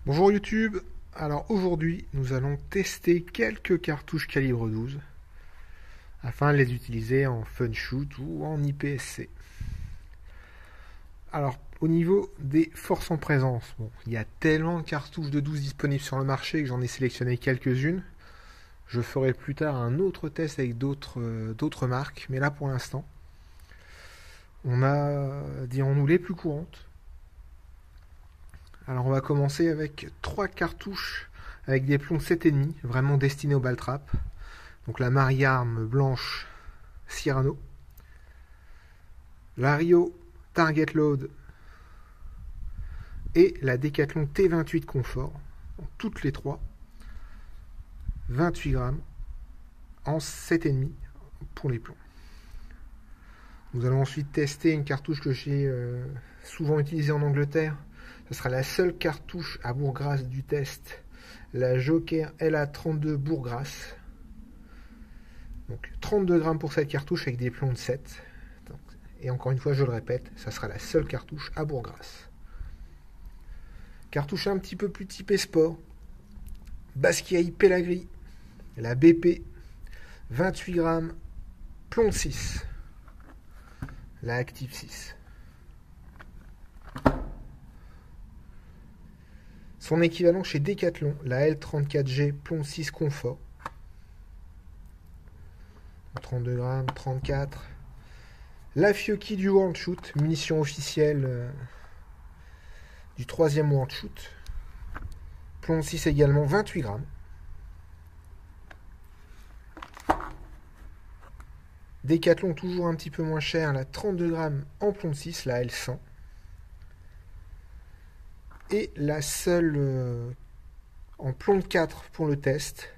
Bonjour YouTube, alors aujourd'hui nous allons tester quelques cartouches calibre 12 afin de les utiliser en fun shoot ou en IPSC. Alors au niveau des forces en présence, il y a tellement de cartouches de 12 disponibles sur le marché que j'en ai sélectionné quelques-unes. Je ferai plus tard un autre test avec d'autres marques, mais là pour l'instant on a, dirons-nous, les plus courantes. Alors on va commencer avec 3 cartouches avec des plombs 7,5, vraiment destinés au ball trap. Donc la Mariarm blanche Cyrano, la Rio Target Load et la Decathlon T28 Confort, toutes les 3, 28 grammes en 7,5 pour les plombs. Nous allons ensuite tester une cartouche que j'ai souvent utilisée en Angleterre. Ce sera la seule cartouche à Bourgras du test, la Joker LA32 Bourgras. Donc 32 grammes pour cette cartouche avec des plombs de 7. Et encore une fois, je le répète, ça sera la seule cartouche à Bourgras. Cartouche un petit peu plus typée sport, Basquiat Pelagri, la BP, 28 grammes, plomb 6, la Active 6. Son équivalent chez Decathlon, la L34G plomb 6 Confort. 32 grammes, 34. La Fiocchi du World Shoot, munition officielle du 3e World Shoot. Plomb 6 également, 28 grammes. Decathlon toujours un petit peu moins cher, la 32 grammes en plomb 6, la L100. Et la seule en plomb 4 pour le test.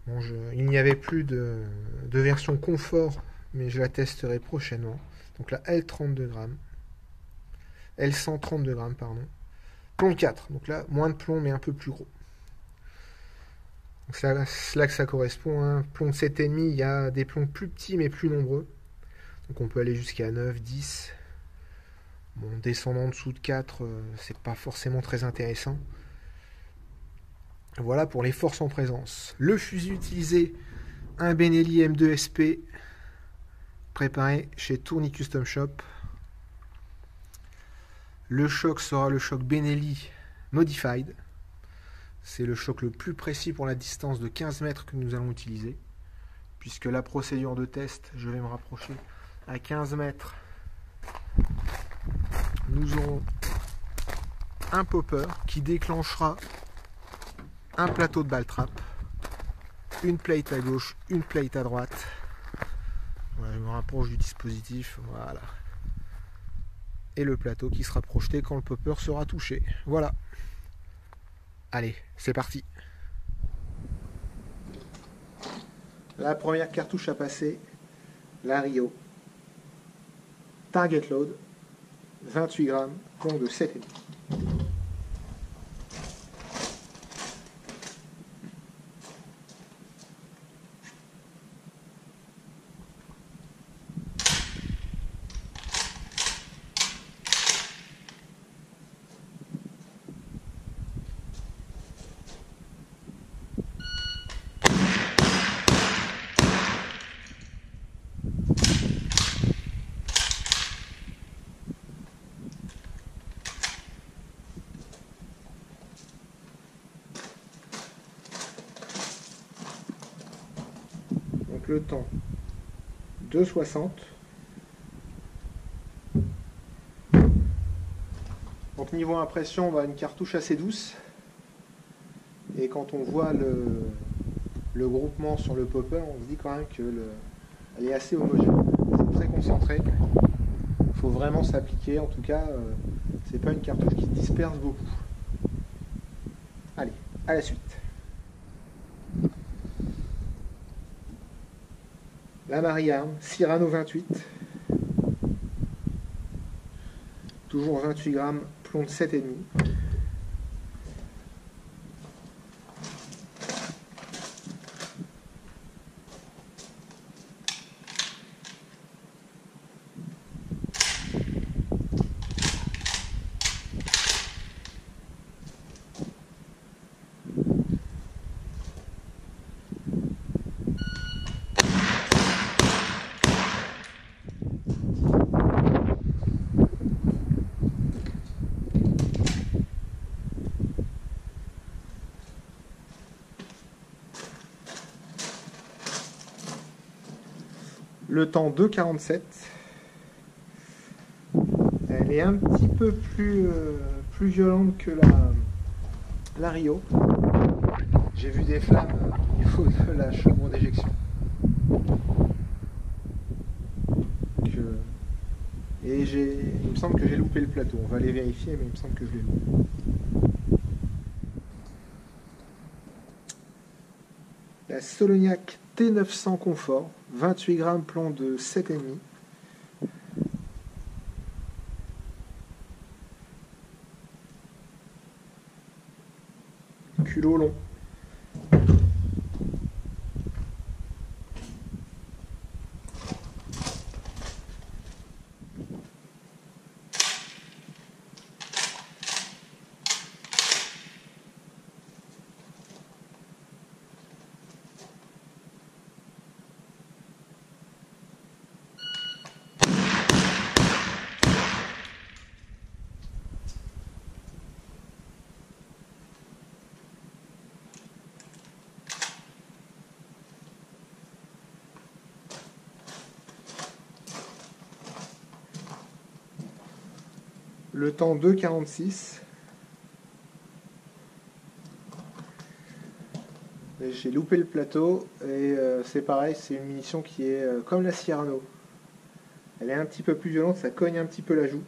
Bon, il n'y avait plus de version confort, mais je la testerai prochainement. Donc la L32 grammes. L132 grammes, pardon. Plomb 4, donc là, moins de plomb, mais un peu plus gros. Donc c'est là que ça correspond. Hein. Plomb 7,5, il y a des plombs plus petits, mais plus nombreux. Donc on peut aller jusqu'à 9, 10. Bon, descendant en dessous de 4, c'est pas forcément très intéressant. Voilà pour les forces en présence. Le fusil utilisé, un Benelli M2 SP, préparé chez Tourny Custom Shop. Le choc sera le choc Benelli Modified. C'est le choc le plus précis pour la distance de 15 mètres que nous allons utiliser. Puisque la procédure de test, je vais me rapprocher, à 15 mètres. Nous aurons un popper qui déclenchera un plateau de ball trap, une plate à gauche, une plate à droite. Voilà, je me rapproche du dispositif, voilà. Et le plateau qui sera projeté quand le popper sera touché. Voilà. Allez, c'est parti. La première cartouche à passer, la Rio. Target Load. 28 grammes, plomb de 7,5. Le temps 2,60. Donc niveau impression, on va une cartouche assez douce. Et quand on voit le groupement sur le popper, on se dit quand même que elle est assez homogène. C'est très concentré. Il faut vraiment s'appliquer. En tout cas, c'est pas une cartouche qui disperse beaucoup. Allez, à la suite. La Mariarm, Cyrano 28, toujours 28 grammes, plomb de 7,5. Le temps 2,47. Elle est un petit peu plus violente que la Rio. J'ai vu des flammes au niveau de la chambre d'éjection. Et il me semble que j'ai loupé le plateau. On va aller vérifier, mais il me semble que je l'ai loupé. La Solognac T900 Confort, 28 grammes, plomb de 7,5. Culot long. Le temps 2,46. J'ai loupé le plateau et c'est pareil, c'est une munition qui est comme la Cyrano. Elle est un petit peu plus violente, ça cogne un petit peu la joue.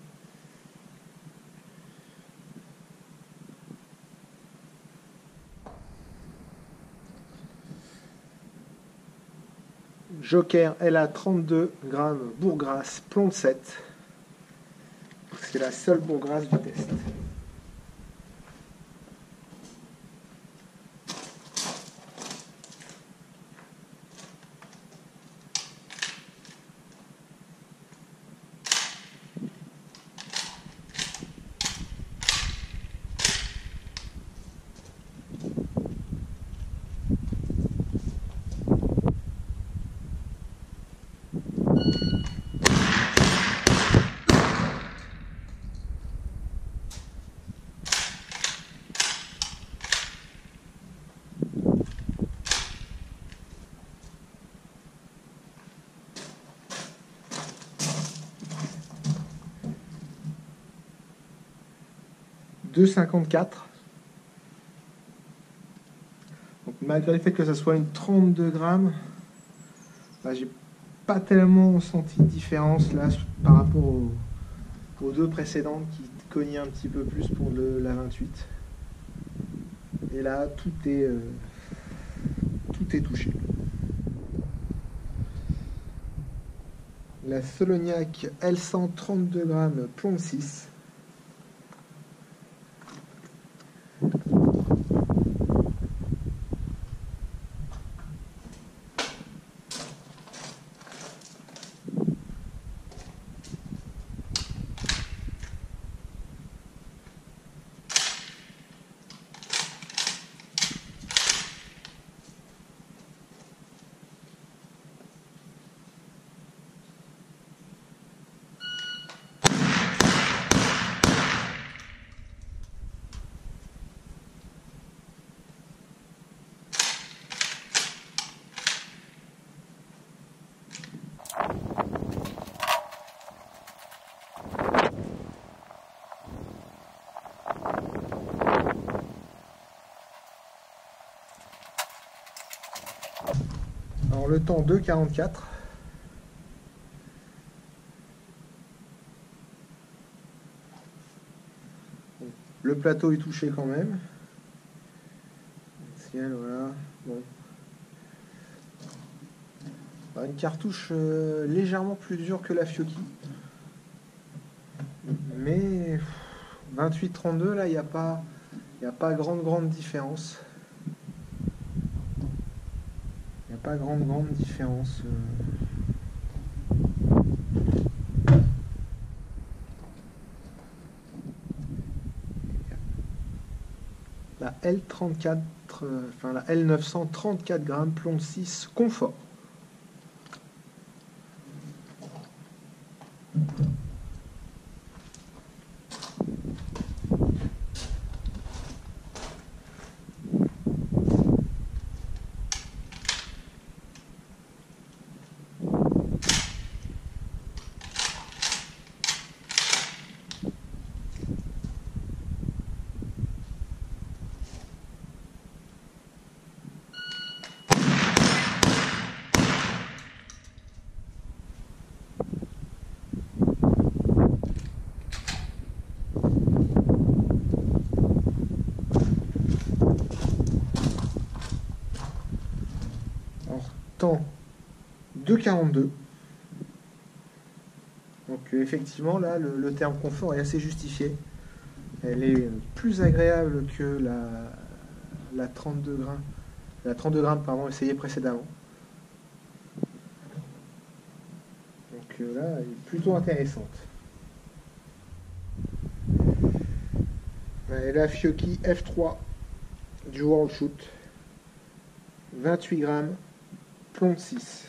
Joker LA 32 grammes, bourgrasse, plomb de 7. C'est la seule bourgrasse du test. $2,54. Donc, malgré le fait que ça soit une 32 grammes, bah, j'ai pas tellement senti de différence là par rapport aux deux précédentes qui cognaient un petit peu plus pour la 28. Et là, tout est touché. La Solognac L100 32 grammes, plomb 6. Alors le temps 2,44. Le plateau est touché quand même. Ciel, voilà. Bon. Alors, une cartouche légèrement plus dure que la Fiocchi. Mais 28-32 là, il n'y a pas grande différence. Il n'y a pas grande différence. La L34, enfin la L900 34 grammes, plomb 6, confort. 2,42. Donc effectivement là le terme confort est assez justifié. Elle est plus agréable que la 32 grammes. La 32 grammes pardon, essayée précédemment. Donc là, elle est plutôt intéressante. Et la Fiocchi F3 du World Shoot. 28 grammes, plomb de 6.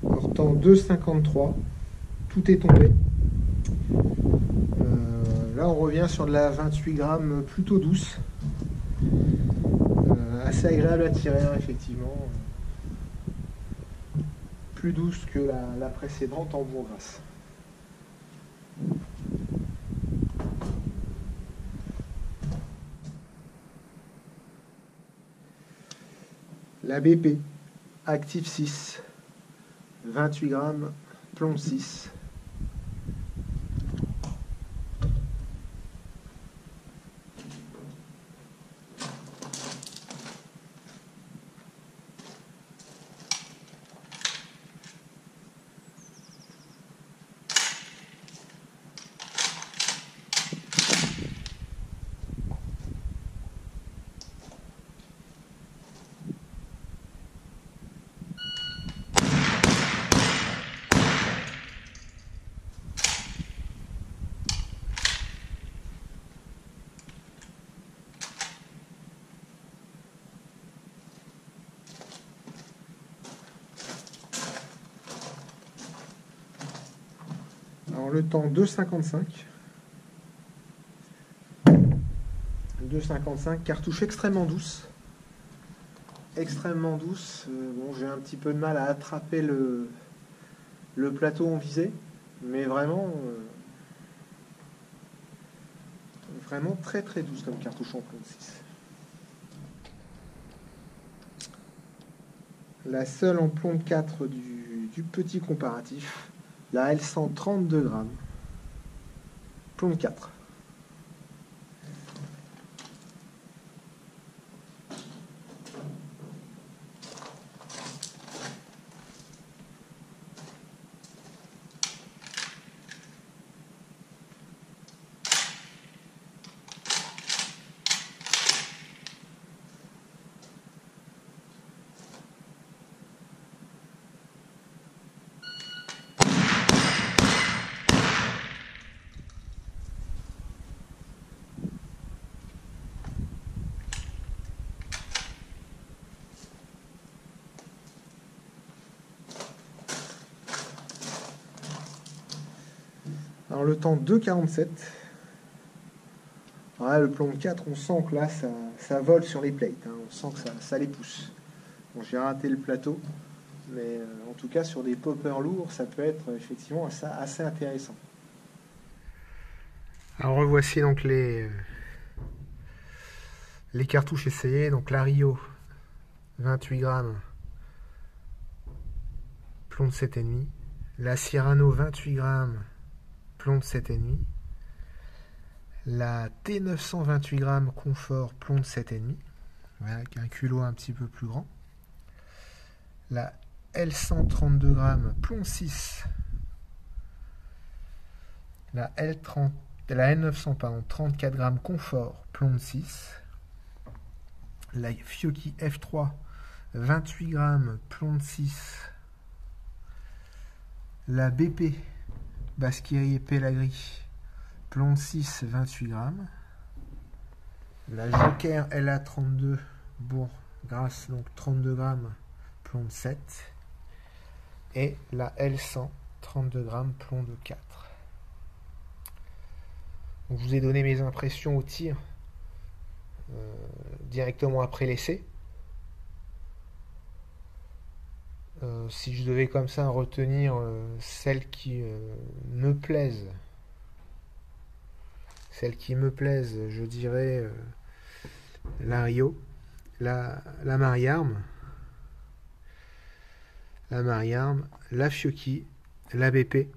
Portant 2,53, tout est tombé. Là on revient sur de la 28 grammes plutôt douce, assez agréable à tirer hein, effectivement, plus douce que la précédente en bourg-grasse. La BP Active 6, 28 grammes, plomb 6. Alors le temps 2,55. 2,55, cartouche extrêmement douce. Extrêmement douce. Bon, j'ai un petit peu de mal à attraper le plateau en visée, mais vraiment, vraiment très très douce comme cartouche en plomb 6. La seule en plomb 4 du petit comparatif. La L100 32 grammes, plomb 4. Alors le temps 2,47. Là, le plomb 4, on sent que là, ça vole sur les plates. Hein. On sent que ça les pousse. Bon, j'ai raté le plateau. Mais en tout cas, sur des poppers lourds, ça peut être effectivement assez intéressant. Alors revoici donc les cartouches essayées. Donc la Rio, 28 grammes, plomb de 7,5. La Cyrano, 28 grammes, plomb de 7,5. La T900 28 grammes confort plomb de 7,5. Voilà, avec un culot un petit peu plus grand. La L100 32 grammes plomb 6. La L900 pardon, 34 grammes confort plomb 6. La Fiocchi F3 28 grammes plomb 6. La BP Basquiri et Pelagri plomb 6 28 grammes. La Joker LA32 bourg grâce, donc 32 grammes, plomb de 7. Et la L100, 32 grammes, plomb de 4. Donc, je vous ai donné mes impressions au tir directement après l'essai. Si je devais comme ça retenir celles qui me plaisent, je dirais la Rio, la Mariarme, la Fiocchi, la BP.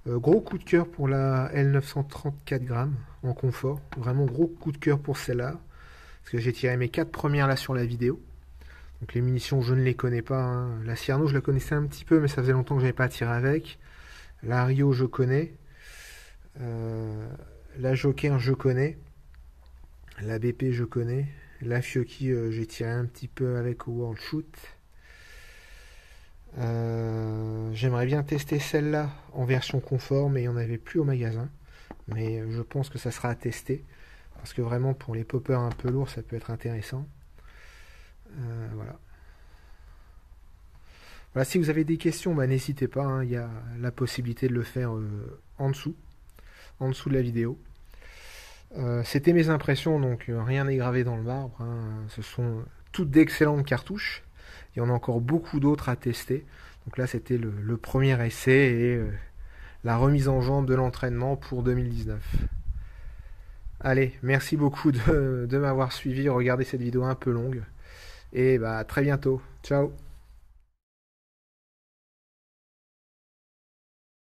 Gros coup de cœur pour la L930 4 grammes en confort. Vraiment gros coup de cœur pour celle-là. Parce que j'ai tiré mes 4 premières là sur la vidéo. Donc les munitions, je ne les connais pas. Hein. La Cierno, je la connaissais un petit peu, mais ça faisait longtemps que je n'avais pas tiré avec. La Rio, je connais. La Joker, je connais. La BP, je connais. La Fiocchi, j'ai tiré un petit peu avec au World Shoot. J'aimerais bien tester celle-là en version confort, mais il n'y en avait plus au magasin. Mais je pense que ça sera à tester. Parce que vraiment, pour les poppers un peu lourds, ça peut être intéressant. Voilà. Voilà, si vous avez des questions, bah, n'hésitez pas, hein, il y a la possibilité de le faire en dessous de la vidéo. C'était mes impressions, donc rien n'est gravé dans le marbre. Hein. Ce sont toutes d'excellentes cartouches. Il y en a encore beaucoup d'autres à tester. Donc là, c'était le premier essai et la remise en jambe de l'entraînement pour 2019. Allez, merci beaucoup de m'avoir suivi, regardez cette vidéo un peu longue. Et bah, à très bientôt. Ciao.